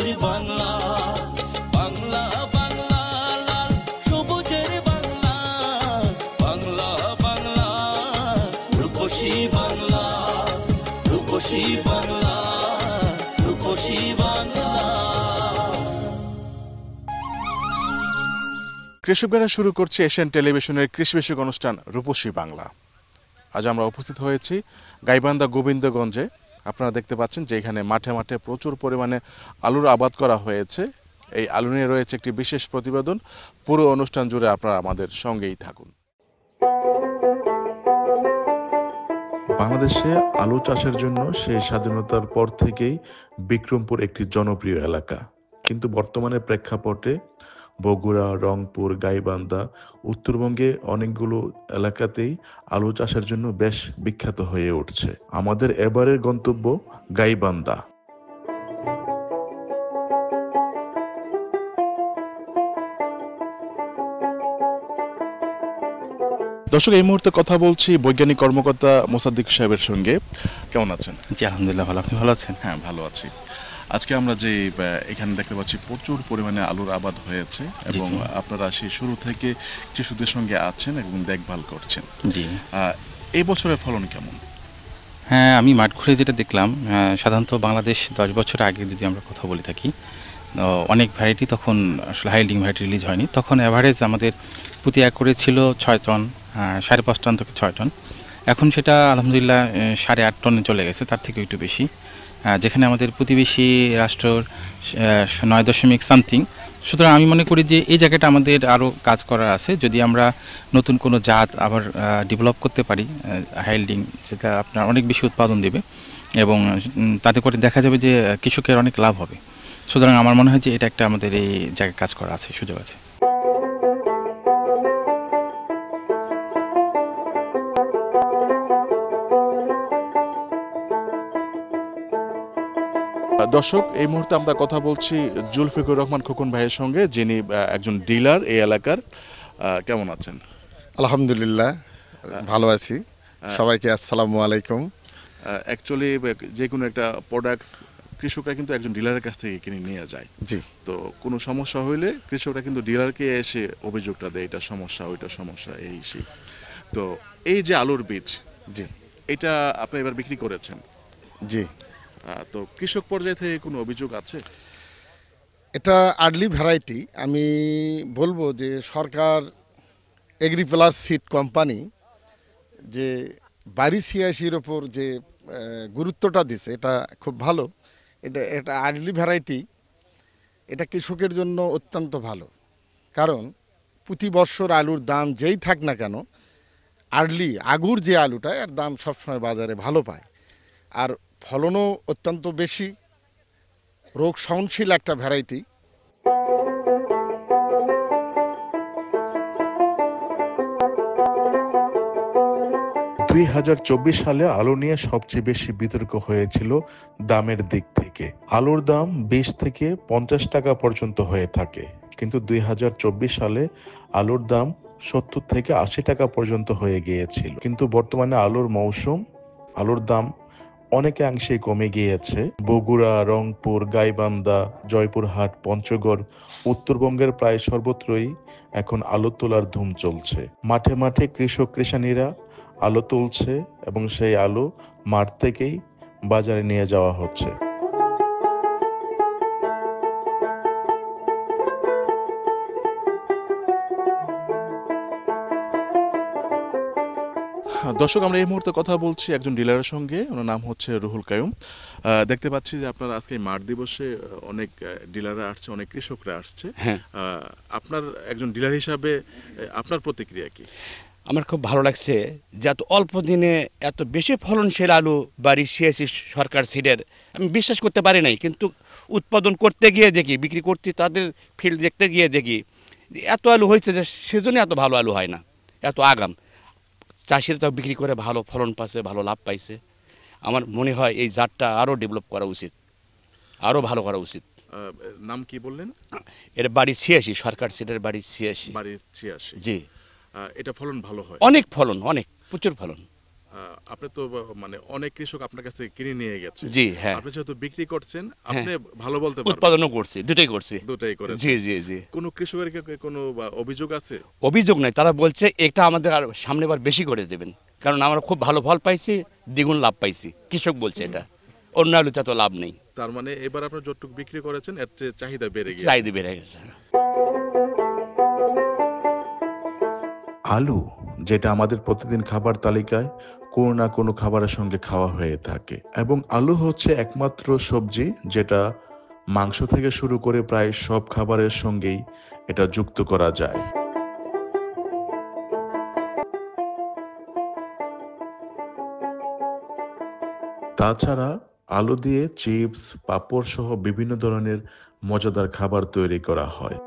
রূপসীর বাংলা, বাংলা বাংলা লাল সবুজের বাংলা, বাংলা বাংলা রূপসী বাংলা, রূপসী বাংলা, রূপসী বাংলা। কৃষকেরা শুরু করছে এশিয়ান টেলিভিশনের কৃষিবিষয়ক অনুষ্ঠান রূপসী বাংলা। আজ আমরা উপস্থিত হয়েছি গাইবান্ধা গোবিন্দগঞ্জে। আপনারা দেখতে পাচ্ছেন যে এখানে মাঠে মাঠে প্রচুর পরিমাণে আলুর আবাদ করা হয়েছে। এই আলু নিয়ে রয়েছে একটি বিশেষ প্রতিবেদন। পুরো অনুষ্ঠান জুড়ে আপনারা আমাদের সঙ্গেই থাকুন। বাংলাদেশে আলু চাষের জন্য সেই স্বাধীনতার পর থেকেই বিক্রমপুর একটি জনপ্রিয় এলাকা, কিন্তু বর্তমানে প্রেক্ষাপটে বগুড়া, রংপুর, গাইবান্ধা, উত্তরবঙ্গে অনেকগুলো এলাকাতেই আলু চাষের জন্য বেশ বিখ্যাত হয়ে উঠছে। আমাদের এবারের গন্তব্য গাইবান্ধা। দর্শক, এই মুহূর্তে কথা বলছি বৈজ্ঞানিক কর্মকর্তা মোসাদ্দিক সাহেবের সঙ্গে। কেমন আছেন? জি আলহামদুলিল্লাহ ভালো। আপনি ভালো আছেন? হ্যাঁ, ভালো আছি। আজকে আমরা যে এখানে দেখতে পাচ্ছি প্রচুর পরিমাণে আলুর আবাদ হয়েছে এবং আপনারা সেই শুরু থেকে কৃষকদের সঙ্গে আছেন এবং দেখভাল করছেন। জি। এই বছরের ফলন কেমন? হ্যাঁ, আমি মাঠ ঘুরে যেটা দেখলাম, সাধারণত বাংলাদেশ 10 বছর আগে যদি আমরা কথা বলে থাকি, অনেক ভ্যারাইটি তখন আসলে হাইল্ডিং ভ্যারাইটি রিলিজ হয়নি। তখন অ্যাভারেজ আমাদের প্রতি একরে ছিল 6 টন, 5.5 টন থেকে 6 টন। এখন সেটা আলহামদুলিল্লাহ 8.5 টনে চলে গেছে, তার থেকে একটু বেশি। যেখানে আমাদের প্রতিবেশী রাষ্ট্রর 9 সামথিং। সুতরাং আমি মনে করি যে এই জায়গাটা আমাদের আরও কাজ করার আছে। যদি আমরা নতুন কোনো জাত আবার ডেভেলপ করতে পারি হাইল্ডিং, সেটা আপনার অনেক বেশি উৎপাদন দেবে এবং তাতে করে দেখা যাবে যে কৃষকের অনেক লাভ হবে। সুতরাং আমার মনে হয় যে এটা একটা আমাদের এই জায়গায় কাজ করা আছে, সুযোগ আছে। দর্শক, এই মুহূর্তে আমরা কথা বলছি জুলফিকুর রহমান খোকন ভাইয়ের সঙ্গে, যিনি একজন ডিলার এই এলাকার। কেমন আছেন? আলহামদুলিল্লাহ ভালো আছি। সবাইকে আসসালামু আলাইকুম। অ্যাকচুয়ালি যে কোনো একটা প্রোডাক্টস কৃষকরা কিন্তু একজন ডিলারের কাছ থেকে কিনে নিয়ে যায়। জি। তো কোনো সমস্যা হইলে কৃষকরা কিন্তু ডিলারকে এসে অভিযোগটা দেয়, এটা সমস্যা, ওইটা সমস্যা, এই সেই। তো এই যে আলুর বীজ, জি, এটা আপনি এবার বিক্রি করেছেন। জি। তো কৃষক পর্যায়ে থেকে কোনো অভিযোগ আছে? এটা আর্লি ভ্যারাইটি। আমি বলবো যে সরকার এগ্রিপ্লাস সিড কোম্পানি যে 82-86-র ওপর যে গুরুত্বটা দিছে, এটা খুব ভালো। এটা আর্লি ভ্যারাইটি, এটা কৃষকের জন্য অত্যন্ত ভালো। কারণ প্রতি বছর আলুর দাম যেই থাক না কেন, আর্লি আগুর যে আলুটা এর দাম সবসময় বাজারে ভালো পায়, আর ফলনও অত্যন্ত বেশি, রোগ সহনশীল একটা ভ্যারাইটি। 2024 সালে আলু নিয়ে সবচেয়ে বেশি বিতর্ক হয়েছিল দামের দিক থেকে। আলুর দাম 20 থেকে 50 টাকা পর্যন্ত হয়ে থাকে, কিন্তু 2024 সালে আলুর দাম 70 থেকে 80 টাকা পর্যন্ত হয়ে গিয়েছিল। কিন্তু বর্তমানে আলুর মৌসুম, আলুর দাম অনেকাংশেই কমে গিয়েছে। বগুড়া, রংপুর, গাইবান্ধা, জয়পুরহাট, পঞ্চগড়, উত্তরবঙ্গের প্রায় সর্বত্রই এখন আলু তোলার ধুম চলছে। মাঠে মাঠে কৃষক কৃষানীরা আলু তুলছে এবং সেই আলু মাঠ থেকেই বাজারে নিয়ে যাওয়া হচ্ছে। দর্শক, আমরা এই মুহূর্তে কথা বলছি একজন ডিলারের সঙ্গে। ওনার নাম হচ্ছে রুহুল কায়ুম। দেখতে পাচ্ছি যে আপনার আজকে মাঠ দিবসে অনেক ডিলাররা আসছে, অনেক কৃষকরা আসছে। আপনার একজন ডিলার হিসাবে আপনার প্রতিক্রিয়া কি? আমার খুব ভালো লাগছে যে এত অল্প দিনে এত বেশি ফলনশীল আলু বাড়ি সিএসি সরকার সিডের আমি বিশ্বাস করতে পারি নাই, কিন্তু উৎপাদন করতে গিয়ে দেখি, বিক্রি করতে তাদের ফিল্ড দেখতে গিয়ে দেখি এত আলু হয়েছে যে সেজন্য এত ভালো আলু হয় না, এত আগাম। চাষিরা তাও বিক্রি করে ভালো ফলন পাচ্ছে, ভালো লাভ পাইছে। আমার মনে হয় এই জাতটা আরও ডেভেলপ করা উচিত, আরও ভালো করা উচিত। নাম কি বললেন? এর বাড়ি ছিয়াশি, সরকার সিটের বাড়ি ছিয়াশি। বাড়ি 86। জি। এটা ফলন ভালো হয়? অনেক ফলন, অনেক প্রচুর ফলন। আপনি তো মানে অনেক কৃষক আপনার কাছে কিনে নিয়ে গেছে। জি হ্যাঁ, আপনি যেহেতু বিক্রি করছেন, আপনি ভালো বলতে পারবেন। উৎপাদনও করছি, দুটোই করছি। দুটাই করেন। জি জি জি, কোনো কৃষকের কি কোনো অভিযোগ আছে? অভিযোগ নাই, তারা বলছে এটা আমাদের আর সামনে বার বেশি করে দেবেন, কারণ আমরা খুব ভালো ফল পাইছি, দ্বিগুণ লাভ পাইছি। কৃষক বলছে এটা, অন্য আলুতে তো লাভ নেই, তার মানে এবার আপনার যতটুকু বিক্রি করেছেন এর চেয়ে চাহিদা বেড়ে গেছে। চাহিদা বেড়ে গেছে। আলু, যেটা আমাদের প্রতিদিন খাবার তালিকায় কোনো না কোনো খাবারের সঙ্গে খাওয়া হয়ে থাকে, এবং আলু হচ্ছে একমাত্র সবজি যেটা মাংস থেকে শুরু করে প্রায় সব খাবারের সঙ্গেই এটা যুক্ত করা যায়। তাছাড়া আলু দিয়ে চিপস, পাঁপড় সহ বিভিন্ন ধরনের মজাদার খাবার তৈরি করা হয়।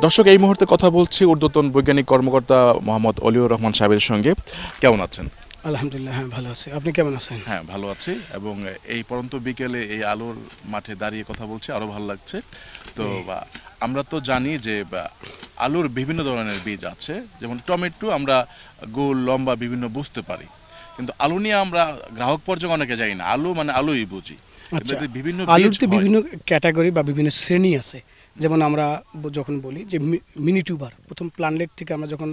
দর্শক, এই মুহূর্তে কথা বলছি ঊর্ধ্বতন বৈজ্ঞানিক কর্মকর্তা মোহাম্মদ অলিউর রহমান সাহেবের সঙ্গে। কেমন আছেন? আলহামদুলিল্লাহ, হ্যাঁ ভালো আছি। আপনি কেমন আছেন? হ্যাঁ, ভালো আছি, এবং এই পরন্ত বিকেলে এই আলোর মাঠে দাঁড়িয়ে কথা বলছি, আরো ভালো লাগছে। তো আমরা তো জানি যে আলুর বিভিন্ন ধরনের বীজ আছে, যেমন টমেটো আমরা গোল লম্বা বিভিন্ন বুঝতে পারি, কিন্তু আলু নিয়ে আমরা গ্রাহক পর্যায়ে অনেকে যাই না। আলু মানে আলুই বুঝি। আচ্ছা, বিভিন্ন আলুতে বিভিন্ন ক্যাটাগরি বা বিভিন্ন শ্রেণী আছে। যেমন আমরা যখন বলি যে মিনি টিউবার, প্রথম প্লান্টলেট থেকে আমরা যখন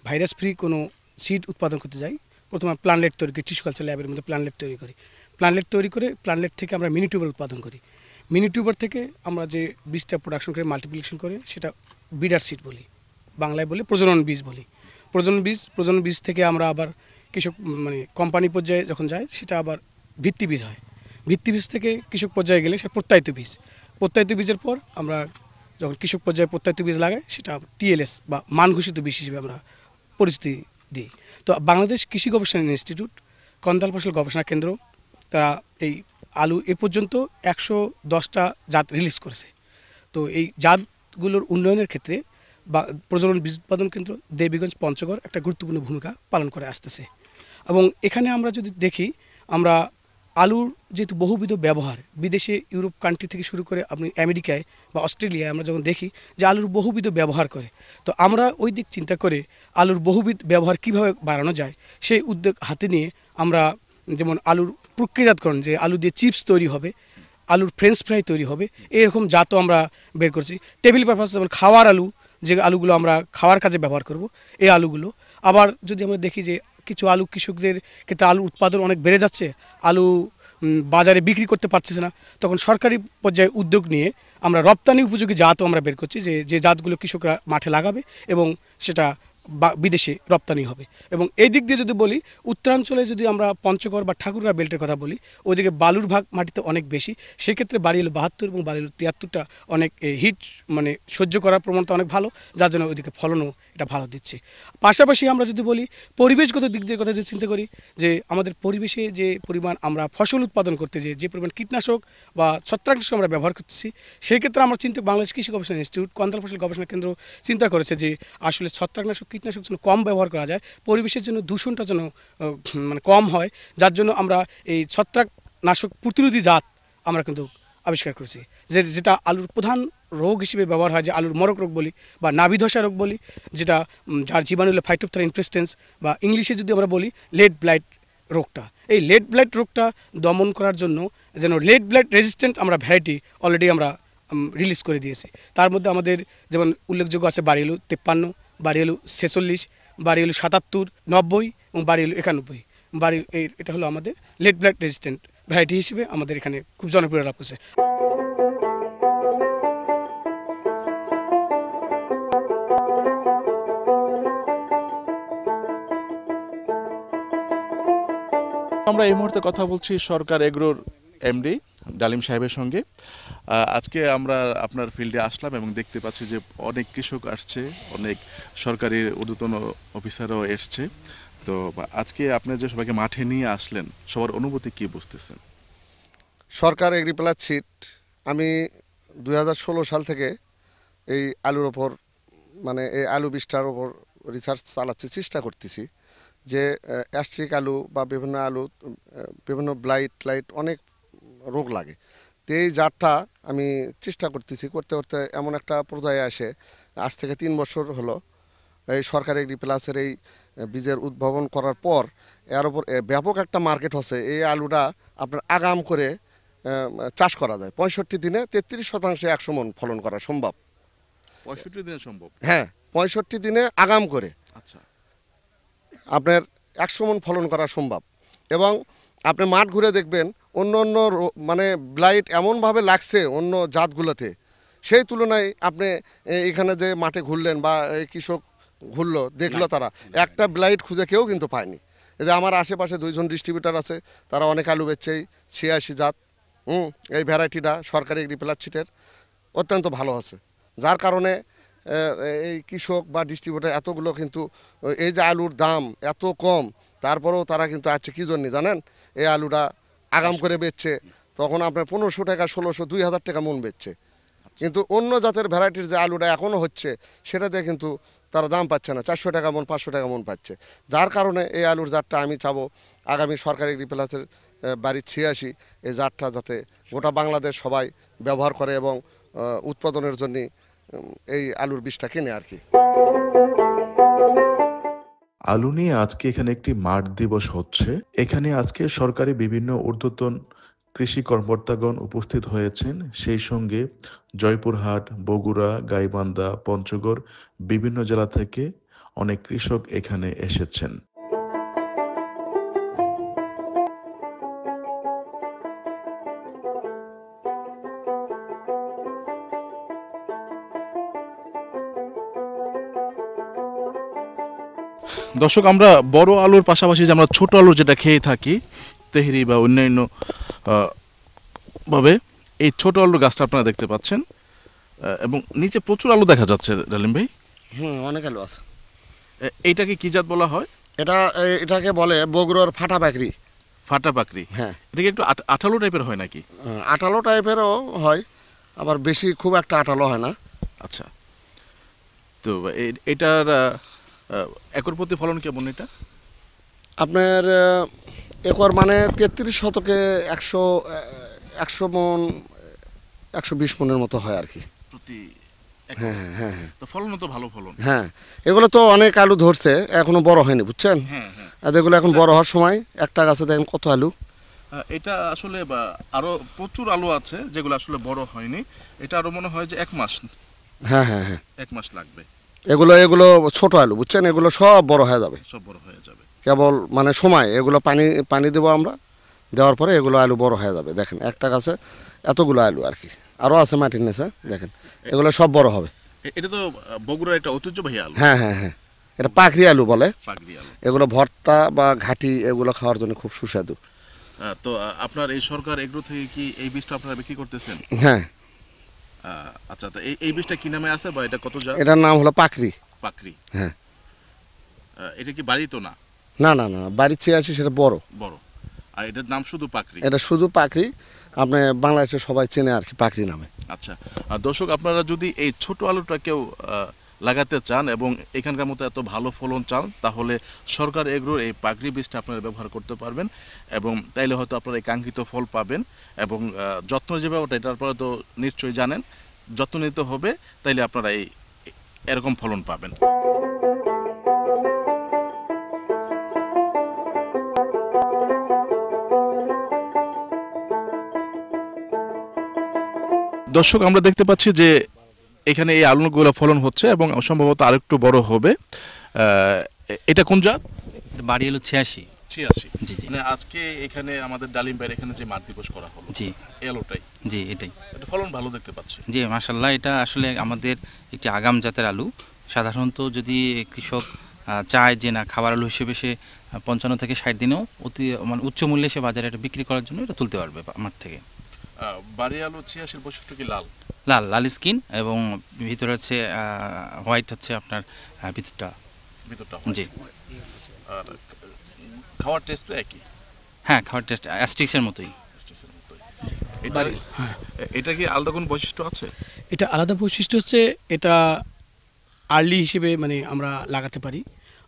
ভাইরাস ফ্রি কোনো সিড উৎপাদন করতে যাই, প্রথমে প্লান্টলেট তৈরি করি, টিস্যু কালচার ল্যাবের মধ্যে প্লান্টলেট তৈরি করি। প্লান্টলেট তৈরি করে প্লান্টলেট থেকে আমরা মিনি টিউবার উৎপাদন করি। মিনি টিউবার থেকে আমরা যে বীজটা প্রোডাকশন করে মাল্টিপ্লিকেশন করে সেটা বিডার সিড বলি, বাংলায় বলি প্রজনন বীজ বলি। প্রজনন বীজ থেকে আমরা আবার কৃষক মানে কোম্পানি পর্যায়ে যখন যায় সেটা আবার ভিত্তি বীজ হয়। ভিত্তি বীজ থেকে কৃষক পর্যায়ে গেলে সেটা প্রত্যায়িত বীজ। প্রত্যায়িত বীজের পর আমরা যখন কৃষক পর্যায়ে প্রত্যায়িত বীজ লাগাই সেটা টিএলএস বা মান ঘোষিত বীজ হিসেবে আমরা পরিচিতি দিই। তো বাংলাদেশ কৃষি গবেষণা ইনস্টিটিউট, কন্দাল ফসল গবেষণা কেন্দ্র, তারা এই আলু এ পর্যন্ত 110টা জাত রিলিজ করেছে। তো এই জাতগুলোর উন্নয়নের ক্ষেত্রে বা প্রজনন বীজ উৎপাদন কেন্দ্র দেবীগঞ্জ পঞ্চগড় একটা গুরুত্বপূর্ণ ভূমিকা পালন করে আসতেছে। এবং এখানে আমরা যদি দেখি, আমরা আলুর যেহেতু বহুবিধ ব্যবহার, বিদেশে ইউরোপ কান্ট্রি থেকে শুরু করে আপনি আমেরিকায় বা অস্ট্রেলিয়ায় আমরা যখন দেখি যে আলুর বহুবিধ ব্যবহার করে, তো আমরা ওই দিক চিন্তা করে আলুর বহুবিধ ব্যবহার কিভাবে বাড়ানো যায় সেই উদ্যোগ হাতে নিয়ে আমরা যেমন আলুর প্রক্রিয়াজাতকরণ, যে আলু দিয়ে চিপস তৈরি হবে, আলুর ফ্রেঞ্চ ফ্রাই তৈরি হবে, এরকম জাতও আমরা বের করছি। টেবিল পারপাস, যেমন খাওয়ার আলু, যে আলুগুলো আমরা খাওয়ার কাজে ব্যবহার করব, এই আলুগুলো। আবার যদি আমরা দেখি যে কিছু আলু কৃষকদের ক্ষেত্রে আলু উৎপাদন অনেক বেড়ে যাচ্ছে, আলু বাজারে বিক্রি করতে পারছে না, তখন সরকারি পর্যায়ে উদ্যোগ নিয়ে আমরা রপ্তানি উপযোগী জাতও আমরা বের করছি, যে জাতগুলো কৃষকরা মাঠে লাগাবে এবং সেটা বিদেশে রপ্তানি হবে। এবং এই দিক দিয়ে যদি বলি, উত্তরাঞ্চলে যদি আমরা পঞ্চগড় বা ঠাকুরগাঁ বেল্টের কথা বলি, ওইদিকে বালুর ভাগ মাটিতে অনেক বেশি, সেক্ষেত্রে বাড়িল 72 এবং বাড়িল 73টা অনেক হিট মানে সহ্য করার প্রবণতা অনেক ভালো, যার জন্য ওইদিকে ফলনও এটা ভালো দিচ্ছে। পাশাপাশি আমরা যদি বলি পরিবেশগত দিক দিয়ে কথা যদি চিন্তা করি, যে আমাদের পরিবেশে যে পরিমাণ আমরা ফসল উৎপাদন করতে যে পরিমাণ কীটনাশক বা ছত্রাকনাশক আমরা ব্যবহার করতেছি, সেই ক্ষেত্রে আমরা বাংলাদেশ কৃষি গবেষণা ইনস্টিটিউট, কন্দাল ফসল গবেষণা কেন্দ্র চিন্তা করেছে যে আসলে ছত্রাকনাশক কীটনাশক যেন কম ব্যবহার করা যায়, পরিবেশের জন্য দূষণটা যেন মানে কম হয়, যার জন্য আমরা এই ছত্রাকনাশক প্রতিরোধী জাত আমরা কিন্তু আবিষ্কার করেছি, যেটা আলুর প্রধান রোগ হিসেবে ব্যবহার হয়, যে আলুর মরক রোগ বলি বা নাভিধসা রোগ বলি, যেটা যার জীবাণু হলো ফাইটোপথেরা ইনফেস্টেন্স, বা ইংলিশে যদি আমরা বলি লেড ব্লাইট রোগটা। এই লেড ব্লাইট রোগটা দমন করার জন্য যেন লেড ব্লাইট রেজিস্ট্যান্ট আমরা ভ্যারাইটি অলরেডি আমরা রিলিজ করে দিয়েছি। তার মধ্যে আমাদের যেমন উল্লেখযোগ্য আছে বাড়িয়ালু 53, বাড়িয়ালু 46, বাড়িয়ালু 77, 90 এবং বাড়িয়ালু 91। এটা হলো আমাদের লেড ব্লাইট রেজিস্ট্যান্ট ভ্যারাইটি হিসেবে আমাদের এখানে খুব জনপ্রিয় লাভ করছে। আমরা এই মুহূর্তে কথা বলছি সরকার এগ্রোর এমডি ডালিম সাহেবের সঙ্গে। আজকে আমরা আপনার ফিল্ডে আসলাম এবং দেখতে পাচ্ছি যে অনেক কৃষক আসছে, অনেক সরকারি ঊর্ধ্বতন অফিসারও এসছে। তো আজকে আপনি যে সবাইকে মাঠে নিয়ে আসলেন, সবার অনুভূতি কি বুঝতেছেন? সরকার এগ্রিপ্লাস সিড, আমি 2016 সাল থেকে এই আলুর ওপর মানে এই আলু বীজটার ওপর রিসার্চ চালাচ্ছি, চেষ্টা করতেছি যে অ্যাস্ট্রিক আলু বা বিভিন্ন আলু বিভিন্ন ব্লাইট অনেক রোগ লাগে, তো এই জাতটা আমি চেষ্টা করতেছি, করতে করতে এমন একটা পর্যায়ে আসে, আজ থেকে 3 বছর হলো এই সরকারি এগ্রি প্লাসের এই বীজের উদ্ভাবন করার পর এর উপর ব্যাপক একটা মার্কেট হচ্ছে। এই আলুটা আপনার আগাম করে চাষ করা যায়। 65 দিনে 33% 100 মণ ফলন করা সম্ভব। 65 দিনে সম্ভব? হ্যাঁ, 65 দিনে আগাম করে আচ্ছা, আপনার 100 মণ ফলন করা সম্ভব। এবং আপনি মাঠ ঘুরে দেখবেন অন্য অন্য মানে ব্লাইট এমনভাবে লাগছে অন্য জাতগুলোতে, সেই তুলনায় আপনি এখানে যে মাঠে ঘুরলেন বা এই কৃষক ঘুরলো দেখলো, তারা একটা ব্লাইট খুঁজে কেউ কিন্তু পায়নি। এই যে আমার আশেপাশে 2 জন ডিস্ট্রিবিউটার আছে, তারা অনেক আলু বেচছে 86 জাত। এই ভ্যারাইটিটা সরকারি এগ্রি প্লাস সিটের অত্যন্ত ভালো আছে, যার কারণে এই কৃষক বা ডিস্ট্রিবিউটার এতগুলো কিন্তু এই যে আলুর দাম এত কম, তারপরেও তারা কিন্তু আছে কী জন্য জানেন, এই আলুটা আগাম করে বেচছে, তখন আপনার 1500 টাকা 1600 2000 টাকা মন বেচছে। কিন্তু অন্য জাতের ভ্যারাইটির যে আলুটা এখনও হচ্ছে সেটাতে কিন্তু তারা দাম পাচ্ছে না, 400 টাকা মন 500 টাকা মন পাচ্ছে। যার কারণে এই আলুর জাতটা আমি চাবো আগামী সরকারি এগ্রি প্লাসের বাড়ির 86 এই জাতটা যাতে গোটা বাংলাদেশ সবাই ব্যবহার করে এবং উৎপাদনের জন্য এই আলুর বীজটা কেনে আর কি। আলু নিয়ে আজকে এখানে একটি মাঠ দিবস হচ্ছে। এখানে আজকে সরকারি বিভিন্ন ঊর্ধ্বতন কৃষি কর্মকর্তাগণ উপস্থিত হয়েছেন। সেই সঙ্গে জয়পুরহাট, বগুড়া, গাইবান্ধা, পঞ্চগড় বিভিন্ন জেলা থেকে অনেক কৃষক এখানে এসেছেন। দর্শক, আমরা বড় আলুর পাশাপাশি যে আমরা ছোট আলু যেটা খেয়ে থাকি তেহরি বা অন্যান্য ভাবে, এই ছোট আলুর গাছটা আপনারা দেখতে পাচ্ছেন এবং নিচে প্রচুর আলু দেখা যাচ্ছে। ডালিম ভাই, অনেক আলু আছে। এইটাকে কি জাত বলা হয়? এটাকে বলে বগুড়ার ফাটা পাকড়ি। ফাটা পাকড়ি। হ্যাঁ, এটা কি একটু আঠালো টাইপের হয় নাকি? আঠালো টাইপেরও হয়, আবার বেশি খুব একটা আঠালো হয় না। আচ্ছা, তো এটার একর প্রতি ফলন কেমন? এটা আপনার একর মানে 33 শতকে 100 মণ 120 মণের মতো হয় আর কি প্রতি। হ্যাঁ হ্যাঁ হ্যাঁ, তো ফলনও তো ভালো ফলন। হ্যাঁ, এগুলো তো অনেক আলু ধরছে, এখনো বড় হয়নি, বুঝছেন? হ্যাঁ হ্যাঁ, আর এগুলো এখন বড় হওয়ার সময়। একটা গাছে দেখেন কত আলু। এটা আসলে আরো প্রচুর আলু আছে যেগুলো আসলে বড় হয়নি। এটা আরো মনে হয় যে 1 মাস। হ্যাঁ হ্যাঁ হ্যাঁ, 1 মাস লাগবে। এগুলো ছোট আলু, বুঝছেন? এগুলো সব বড় হয়ে যাবে, সব বড় হয়ে যাবে। কেবল মানে সময়, এগুলো পানি দেবো আমরা, দেওয়ার পরে এগুলো আলু বড় হয়ে যাবে। দেখেন একটা গাছে এতগুলো আলু আর কি, আরও আছে মাটির নিচে, দেখেন এগুলো সব বড় হবে। এটা তো বগুড়ার একটা ঐতিহ্যবাহী আলু। হ্যাঁ হ্যাঁ হ্যাঁ, এটা পাকড়ি আলু বলে। পাকড়ি আলু। এগুলো ভর্তা বা ঘাটি এগুলো খাওয়ার জন্য খুব সুস্বাদু। তো আপনার এই সরকার এগ্রো থেকে কি এই বীজটা আপনারা বিক্রি করতেছেন? হ্যাঁ। আচ্ছা, তো এই বীজটা কি নামে আছে বা এটা কত জাত? এটার নাম হলো পাকড়ি। পাকড়ি। হ্যাঁ। এটা কি বাড়ি তো না? না না না, বাড়ির চেয়ে আছে সেটা বড়। বড়। আর এটার নাম শুধু পাকড়ি? এটা শুধু পাকড়ি, আপনি বাংলাদেশে সবাই চেনে আর কি পাকড়ি নামে। আচ্ছা, দর্শক, আপনারা যদি এই ছোট আলুটা কেউ লাগাতে চান এবং এখানকার মতো এত ভালো ফলন চান, তাহলে সরকার এগ্রোর এই পাকড়ি বীজটা আপনারা ব্যবহার করতে পারবেন এবং তাইলে হয়তো আপনারা এই কাঙ্ক্ষিত ফল পাবেন। এবং যত্ন যে ব্যাপারটা, এটার পরে তো নিশ্চয়ই জানেন, যত্ন নিতে হবে, তাইলে আপনারা এরকম ফলন পাবেন। দর্শক, আমরা দেখতে পাচ্ছি যে এখানে এই আলুগুলো ফলন হচ্ছে এবং সম্ভবত আরেকটু বড় হবে। এটা কোন জাত? বাড়ি হলো 86। 86। জি জি। মানে আজকে এখানে আমাদের ডালিম ভাইয়ের এখানে যে মাঠ দিবস করা হলো, জি, এই আলুটাই। জি, এটাই। এটা ফলন ভালো দেখতে পাচ্ছি। জি, মাশাআল্লাহ। এটা আসলে আমাদের একটি আগাম জাতের আলু। সাধারণত যদি কৃষক চায় যে না, খাবার আলু হিসেবে সে 55 থেকে 60 দিনেও মানে উচ্চ মূল্যে সে বাজারে এটা বিক্রি করার জন্য এটা তুলতে পারবে মাঠ থেকে। বাড়ি আলু 86 বৈশিষ্ট্য কি লাল? লাল স্কিন এবং ভিতরে হচ্ছে হোয়াইট, হচ্ছে আপনার ভিতরটা। জি। আর খাওয়ার টেস্ট একই? হ্যাঁ, খাওয়ার টেস্ট অ্যাস্টিক্সের মতোই। এটা কি আলাদা কোনো বৈশিষ্ট্য আছে? এটা আলাদা বৈশিষ্ট্য হচ্ছে, এটা আর্লি হিসেবে মানে আমরা লাগাতে পারি।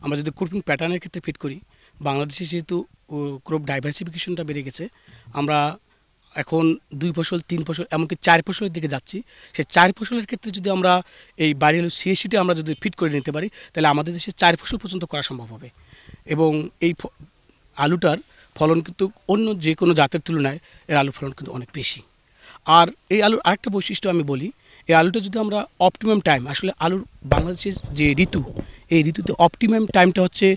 আমরা যদি ক্রপিং প্যাটার্নের ক্ষেত্রে ফিট করি, বাংলাদেশে যেহেতু ক্রপ ডাইভার্সিফিকেশনটা বেড়ে গেছে, আমরা এখন 2 ফসল 3 ফসল এমনকি 4 ফসলের দিকে যাচ্ছি, সেই 4 ফসলের ক্ষেত্রে যদি আমরা এই বাড়ি আলু সিএসিতে আমরা যদি ফিট করে নিতে পারি তাহলে আমাদের দেশে 4 ফসল পর্যন্ত করা সম্ভব হবে। এবং এই আলুটার ফলন কিন্তু অন্য যে কোনো জাতের তুলনায় এর আলুর ফলন কিন্তু অনেক বেশি। আর এই আলুর আরেকটা বৈশিষ্ট্য আমি বলি, এই আলুটা যদি আমরা অপটিমাম টাইম, আসলে আলুর বাংলাদেশের যে ঋতু, এই ঋতুতে অপটিমাম টাইমটা হচ্ছে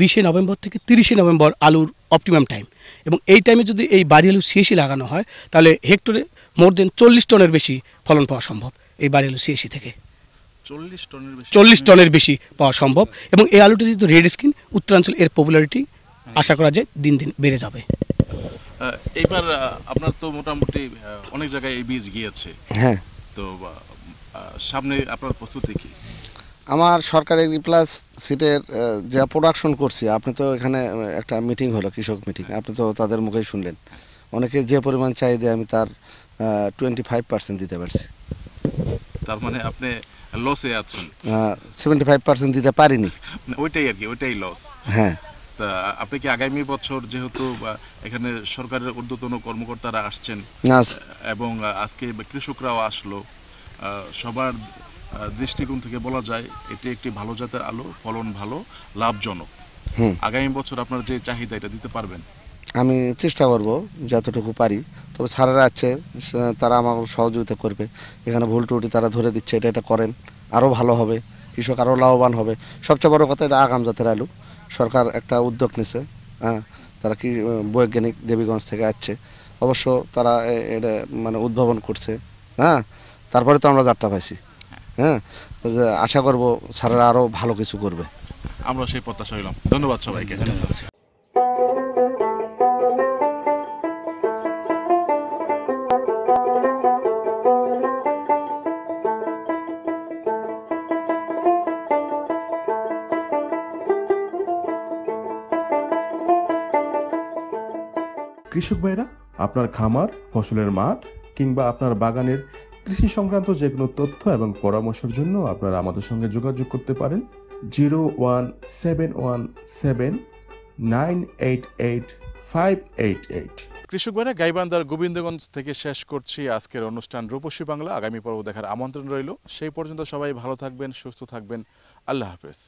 20 নভেম্বর থেকে 30 নভেম্বর আলুর অপটিমাম টাইম। এবং এই টাইমে যদি এই বাড়ি আলু সিএসি লাগানো হয় তাহলে হেক্টরে মোর দেন 40 টনের বেশি ফলন পাওয়া সম্ভব এই বাড়ি আলু সিএসি থেকে। 40 টনের বেশি পাওয়া সম্ভব। এবং এই আলুটা যেহেতু রেড স্কিন, উত্তরাঞ্চল এর পপুলারিটি আশা করা যায় দিন দিন বেড়ে যাবে। এইবার আপনার তো মোটামুটি অনেক জায়গায় এই বীজ গিয়েছে, হ্যাঁ, তো সামনে আপনার প্রস্তুতি কি? আমার সরকার এগ্রি প্লাস সিটের যা প্রোডাকশন করছি, আপনি তো এখানে একটা মিটিং হলো, কৃষক মিটিং, আপনি তো তাদের মুখেই শুনলেন, অনেকে যে পরিমাণ চাহিদা আমি তার 25% দিতে পারছি। তার মানে আপনি লসে আছেন? 75% দিতে পারিনি। ওইটাই আর কি, ওইটাই লস। হ্যাঁ, তা আপনি কি আগামী বছর, যেহেতু এখানে সরকারের ঊর্ধ্বতন কর্মকর্তারা আসছেন এবং আজকে কৃষকরাও আসলো, সবার দৃষ্টিকোণ থেকে বলা যায় এটি একটি ভালো জাতের আলু, ফলন ভালো, লাভজনক। আগামী বছর আপনার যে চাহিদা এটা দিতে পারবেন? আমি চেষ্টা করব যতটুকু পারি। তবে স্যারেরা আছে, তারা আমার সহযোগিতা করবে, এখানে ভুল ত্রুটি তারা ধরে দিচ্ছে, এটা করেন, আরও ভালো হবে, কৃষক আরও লাভবান হবে। সবচেয়ে বড় কথা, এটা আগাম জাতের আলু, সরকার একটা উদ্যোগ নিছে। হ্যাঁ, তারা কি বৈজ্ঞানিক দেবীগঞ্জ থেকে আসছে, অবশ্য তারা এটা মানে উদ্ভাবন করছে। হ্যাঁ, তারপরে তো আমরা জাতটা পাইছি। হ্যাঁ, আশা করব স্যারেরা আরও ভালো কিছু করবে, আমরা সেই প্রত্যাশা হইলাম। ধন্যবাদ সবাইকে। কৃষক ভাইরা, আপনার খামার, ফসলের মাঠ কিংবা আপনার বাগানের কৃষি সংক্রান্ত যে কোনো তথ্য এবং পরামর্শের জন্য আপনারা আমাদের সঙ্গে যোগাযোগ করতে পারেন 01717988588। কৃষক ভাইরা, গাইবান্ধার গোবিন্দগঞ্জ থেকে শেষ করছি আজকের অনুষ্ঠান রূপসী বাংলা। আগামী পর্ব দেখার আমন্ত্রণ রইল। সেই পর্যন্ত সবাই ভালো থাকবেন, সুস্থ থাকবেন। আল্লাহ হাফেজ।